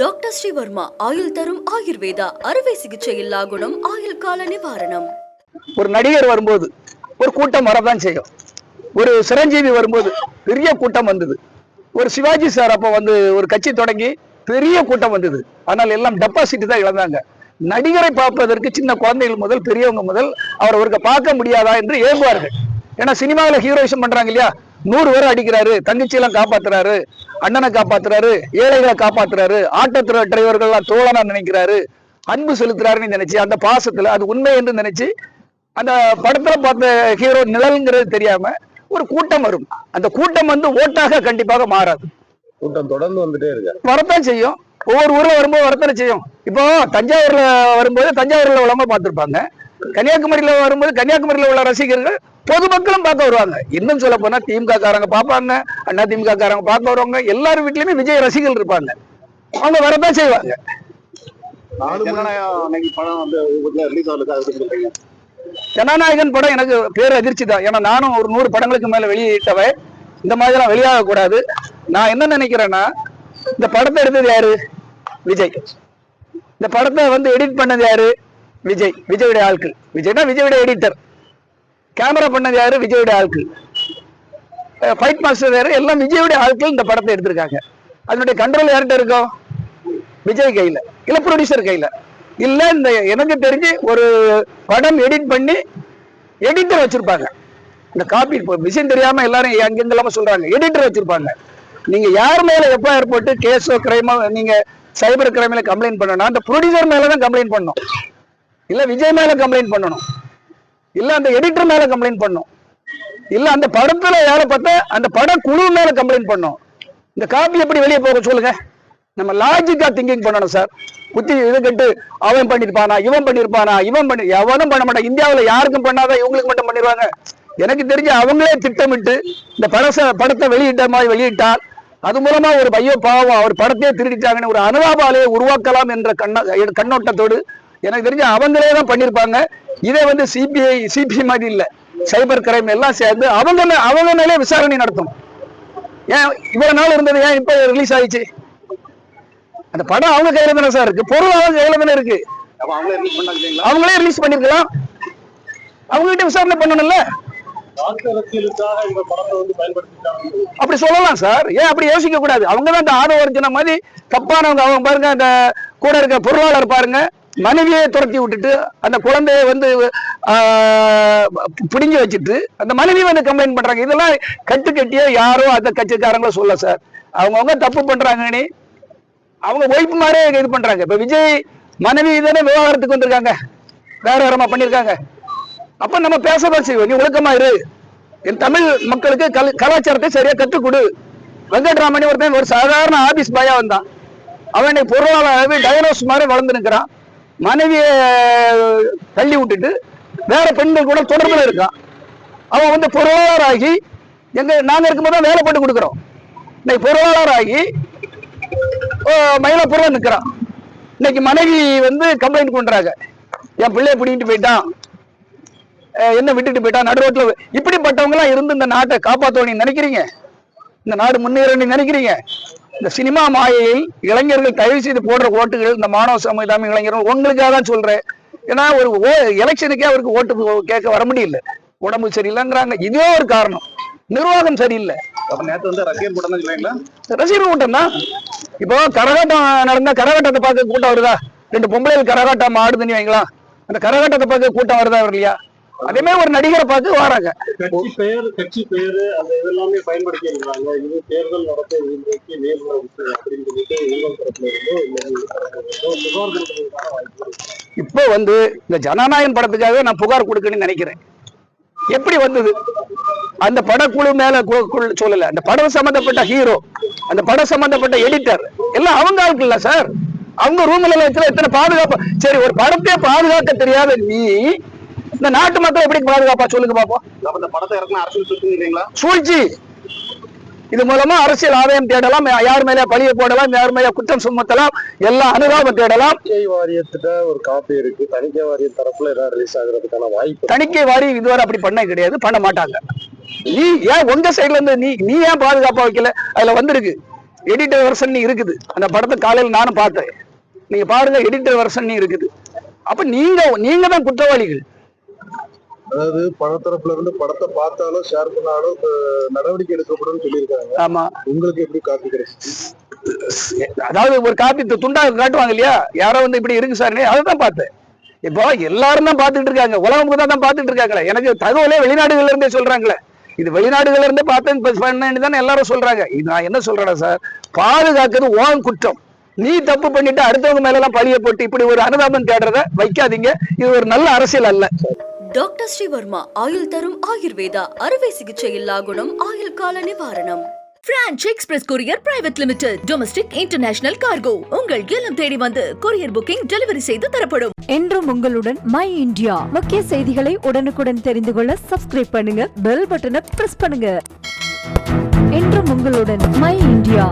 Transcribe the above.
Doctor Sreevarma ஆயுள் தரும் ஆயுர்வேதா அறுவை சிகிச்சையில்லா குணம் ஆயுள் கால நிவாரணம். ஒரு நடிகர் வரும்போது ஒரு கூட்டம் வரதான் செய்யும். ஒரு சிரஞ்சீவி வரும்போது பெரிய கூட்டம் வந்தது. ஒரு சிவாஜி சார் அப்போ வந்து ஒரு கட்சி தொடங்கி பெரிய கூட்டம் வந்தது. ஆனால் எல்லாம் டெபாசிட் தான் இழந்தாங்க. நடிகரை பார்ப்பதற்கு சின்ன குழந்தைகள் முதல் பெரியவங்க முதல் அவருக்கு பார்க்க முடியாதா என்று ஏங்குவார்கள். ஏன்னா சினிமாவில் ஹீரோயிசம் பண்றாங்க இல்லையா, 100 பேர் அடிக்கிறாரு, தங்கச்சியெல்லாம் காப்பாத்துறாரு, அண்ணனை காப்பாத்துறாரு, ஏழைகளை காப்பாத்துறாரு, ஆட்டோ டிரைவர்கள்லாம் தோழனா நினைக்கிறாரு, அன்பு செலுத்துறாருன்னு நினைச்சு அந்த பாசத்துல அது உண்மை என்று நினைச்சு அந்த படத்துல பார்த்த ஹீரோ நிழல்ங்கிறது தெரியாம ஒரு கூட்டம் வரும். அந்த கூட்டம் வந்து ஓட்டாக கண்டிப்பாக மாறாது. கூட்டம் தொடர்ந்து வந்துட்டே இருக்கு, வரத்தான் செய்யும். ஒவ்வொரு ஊர்ல வரும்போது வரத்தானே செய்யும். இப்போ தஞ்சாவூர்ல வரும்போது தஞ்சாவூர்ல உள்ளவங்க பார்த்திருப்பாங்க, கன்னியாகுமரியில வரும்போது கன்னியாகுமரியில உள்ள ரசிகர்கள் பொதுமக்களும் பார்க்க வருவாங்க. இன்னும் சொல்ல போனா திமுக காரங்க பார்ப்பாங்க, அண்ணா திமுக காரங்க பார்க்க வருவாங்க. எல்லாரும் வீட்லயுமே விஜய் ரசிகர்கள் இருப்பாங்க, அவங்க வரதான் செய்வாங்க. ஜனநாயகன் படம் எனக்கு பேர் அதிர்ச்சி தான். ஏன்னா நானும் ஒரு 100 படங்களுக்கு மேல வெளியிட்டவை. இந்த மாதிரிலாம் வெளியாக கூடாது. நான் என்ன நினைக்கிறேன்னா, இந்த படத்தை எடுத்தது யாரு? விஜய். இந்த படத்தை வந்து எடிட் பண்ணது யாரு? விஜய். விஜயுடைய ஆட்கள். விஜய்னா விஜயுடைய எடிட்டர். கேமரா பண்ணது யாரு? விஜயுடைய ஆட்கள். ஃபைட் மாஸ்டர் யாரு? எல்லாம் விஜயுடைய ஆட்கள் இந்த படத்தை எடுத்திருக்காங்க. அதனுடைய கண்ட்ரோல் யார்கிட்ட இருக்கும்? விஜய் கையில இல்ல ப்ரொடியூசர் கையில இல்ல. இந்த எனக்கு தெரிஞ்சு ஒரு படம் எடிட் பண்ணி எடிட்டர் வச்சிருப்பாங்க. இந்த காப்பி விஷயம் தெரியாம எல்லாரும் அங்கெங்கெல்லாம சொல்றாங்க, எடிட்டர் வச்சிருப்பாங்க. நீங்க யார் மேல எஃப்ஐஆர் போட்டு கேஸோ கிரைமோ நீங்க சைபர் கிரைம்ல கம்ப்ளைண்ட் பண்ணணும், அந்த ப்ரொடியூசர் மேலதான் கம்ப்ளைண்ட் பண்ணணும், இல்ல விஜய் மேல கம்ப்ளைண்ட் பண்ணணும், இல்ல அந்த எடிட்டர் மேல கம்ப்ளைண்ட் பண்ணும், இல்ல அந்த படத்துல வேலை பார்த்த அந்த பட குழு மேல கம்ப்ளைண்ட் பண்ணும். இந்த காப்பி எப்படி வெளியே போக சொல்லுங்க? நம்ம லாஜிக்கா திங்கிங் பண்ணணும் சார். புத்தி இது கட்டு அவன் பண்ணிருப்பானா, இவன் பண்ணிருப்பானா, இவன் பண்ணி எவனும் பண்ண மாட்டான். இந்தியாவில் யாருக்கும் பண்ணாதான் இவங்களுக்கு மட்டும் பண்ணிடுவாங்க. எனக்கு தெரிஞ்சு அவங்களே திட்டமிட்டு இந்த படத்தை வெளியிட்ட மாதிரி வெளியிட்டால் அது மூலமா ஒரு பையோ பாவம் அவர் படத்தையே திருடிட்டாங்கன்னு ஒரு அனுதாபாலையை உருவாக்கலாம் என்ற கண்ணோட்டத்தோடு எனக்கு தெரிஞ்சு அவங்களே தான் பண்ணிருப்பாங்க. இதே வந்து சிபிஐ மாதிரி இல்ல, சைபர் கிரைம் எல்லாம் சேர்ந்து அவங்க மேலே விசாரணை நடத்தும். ஏன் இவ்வளவு நாள் இருந்தது, ஏன் இப்ப ரிலீஸ் ஆயிடுச்சு? அந்த படம் அவங்க கையில தானே சார் இருக்கு, பொருள் அவங்க கையில தானே இருக்கு. அவங்களே ரிலீஸ் பண்ணிருக்கலாம், அவங்க கிட்ட விசாரணை பண்ணணும்ல. அப்படி சொல்லலாம் சார், ஏன் அப்படி யோசிக்க கூடாது? அவங்கதான் இந்த ஆதவர்ஜன மாதிரி தப்பானவங்க. அவங்க பாருங்க, அந்த கூட இருக்க பொருளாளர் பாருங்க, மனைவியை துரத்தி விட்டுட்டு அந்த குழந்தைய வந்து பிடிங்கி வச்சுட்டு அந்த மனைவி வந்து கம்ப்ளைண்ட் பண்றாங்க. இதெல்லாம் கட்டுக்கட்டியோ யாரோ அந்த கட்சிக்காரங்களோ சொல்ல சார். அவங்கவுங்க தப்பு பண்றாங்கன்னு அவங்க ஒய்ஃப் மாதிரியே இது பண்றாங்க. இப்ப விஜய் மனைவி தானே விவாகரத்துக்கு வந்திருக்காங்க, வேற வேறமா பண்ணிருக்காங்க. அப்ப நம்ம பேசதான் செய்வோம். நீ ஒழுக்கமா இரு, என் தமிழ் மக்களுக்கு கலாச்சாரத்தை சரியா கற்றுக் கொடு. வெங்கட்ராமணி ஒருத்தன் ஒரு சாதாரண ஆபீஸ் பாயா வந்தான், அவனை பொருளாளர் டயனோஸ் மாதிரி வளர்ந்து நிற்கிறான். மனைவியை தள்ளி விட்டுட்டு வேற பெண்கள் கூட தொடர்புல இருக்கான். அவன் வந்து பொருளாளர் ஆகி நாங்க இருக்கும்போது வேலை போட்டு கொடுக்குறோம். இன்னைக்கு பொருளாளர் ஆகி மயிலாப்பூர்ல நிக்கிறான். இன்னைக்கு மனைவி வந்து கம்ப்ளைண்ட் பண்றாங்க, என் பிள்ளைய பிடிக்கிட்டு போயிட்டான், என்ன விட்டுட்டு போயிட்டான் நடுரோட்ல. இப்படிப்பட்டவங்க எல்லாம் இருந்து இந்த நாட்டை காப்பாற்றணும் நினைக்கிறீங்க? இந்த நாடு முன்னேறணும் நினைக்கிறீங்க? இந்த சினிமா மாயையில் இளைஞர்கள் தயவு செய்து போடுற ஓட்டுகள், இந்த மாணவ சமுதாய இளைஞர்கள் உங்களுக்காக தான் சொல்றேன். ஏன்னா ஒரு எலெக்ஷனுக்கே அவருக்கு ஓட்டு கேட்க வர முடியல, உடம்பு சரியில்லைங்கிறாங்க. இதே ஒரு காரணம், நிர்வாகம் சரியில்லை. ரசிகர் கூட்டம் தான். இப்போ கரகாட்டம் நடந்தா கரகாட்டத்தை பார்க்க கூட்டம் வருதா? 2 பொம்பளைகள் கரகாட்டம் ஆடுதுன்னு வைங்களா, அந்த கரகாட்டத்தை பார்க்க கூட்டம் வருதா இல்லையா? அதே மாதிரி ஒரு நடிகரை பார்த்து வராங்க. கட்சி பேரு அந்த இதெல்லாமே பயன்படுத்தி இருக்காங்க. இது தேர்தல் நடத்த இப்போ வந்து இந்த ஜனநாயகன் படத்துக்காக நான் புகார் கொடுக்கணும்னு நினைக்கிறேன். எப்படி வந்தது? அந்த படக்குழு மேல சொல்லல, அந்த படம் சம்பந்தப்பட்ட ஹீரோ, அந்த படம் சம்பந்தப்பட்ட எடிட்டர் எல்லாம் அவங்க ஆளுக்கு இல்ல சார். அவங்க ரூம்ல எத்தனை பாதுகாப்பு. சரி, ஒரு படத்தையே பாதுகாக்க தெரியாத நீ இந்த நாட்டு மக்கள் எப்படி பாதுகாப்பா சொல்லுங்க பாப்போம். இந்த படத்தை இறக்குன அரசியல் சூழ்ச்சி சூழ்ச்சி. இது மூலமா அரசியல் ஆதாயம் தேடலாம், யார் மேல பழிய போடலாம், யார் மேல குற்றம் சுமத்தலாம், எல்லாம் அனுதாபம் தேடலாம். வாரியத்திட்ட ஒரு காப்பி இருக்கு, தணிக்கை வாரிய தரப்புல ஏதாவது ரிலீஸ் ஆகுறதுக்கான வாய்ப்பு. தணிக்கை வாரியம் இதுவரை அப்படி பண்ண கிடையாது, பண்ண மாட்டாங்க. நீ ஏன் உங்க சைட்ல இருந்து நீ ஏன் பாதுகாப்பா வைக்கல? அதுல வந்திருக்கு எடிட்டர் வெர்ஷன் இருக்குது. அந்த படத்தை காலையில் நானும் பார்த்தேன். நீங்க பாருங்க, எடிட்டர் வெர்ஷன் இருக்குது. அப்ப நீங்க தான் குற்றவாளிகள். அதாவது பணத்தரப்புல இருந்து படத்தை பார்த்தாலும் ஷேர் பண்ணாலும் நடவடிக்கை எடுக்கப்படும் சொல்லியிருக்காங்க. ஆமா, உங்களுக்கு எப்படி காப்பி கிடைச்சு? அதாவது ஒரு காப்பி துண்டா காட்டுவாங்க இல்லையா, யாரோ வந்து இப்படி இருக்கு சார், அதை தான் பார்த்தேன். இப்போ எல்லாரும் தான் பார்த்துட்டு இருக்காங்க, உலகம் தான் பார்த்துட்டு இருக்காங்களே. எனக்கு தகவலே வெளிநாடுகள்ல இருந்தே சொல்றாங்களே. இது வெளிநாடுகள்ல இருந்தே பார்த்தேன் தானே எல்லாரும் சொல்றாங்க. இது நான் என்ன சொல்றேன் சார், பாதுகாக்கிறது ஓன் குற்றம். நீ தப்பு பண்ணிட்டு அடுத்தவங்க மேல எல்லாம் பழிய போட்டு இப்படி ஒரு அனுதாபம் தேடுறத வைக்காதீங்க. இது ஒரு நல்ல அரசியல் அல்ல. டாக்டர் ஸ்ரீவர்மா ஆயுள் தரும் ஆயுர்வேதா அறுவை சிகிச்சை இல்லா குணம் ஆயுள் கால நிவாரணம். Branch express courier private limited domestic international cargo உங்கள் இல்லம் தேடி வந்து கொரியர் புக்கிங் டெலிவரி செய்து தரப்படும். என்றும் உங்களுடன் மை இந்தியா. முக்கிய செய்திகளை உடனுக்குடன் தெரிந்து கொள்ள சப்ஸ்கிரைப் பண்ணுங்க, பெல் பட்டனை பிரஸ் பண்ணுங்க. என்றும் உங்களுடன் மை இந்தியா.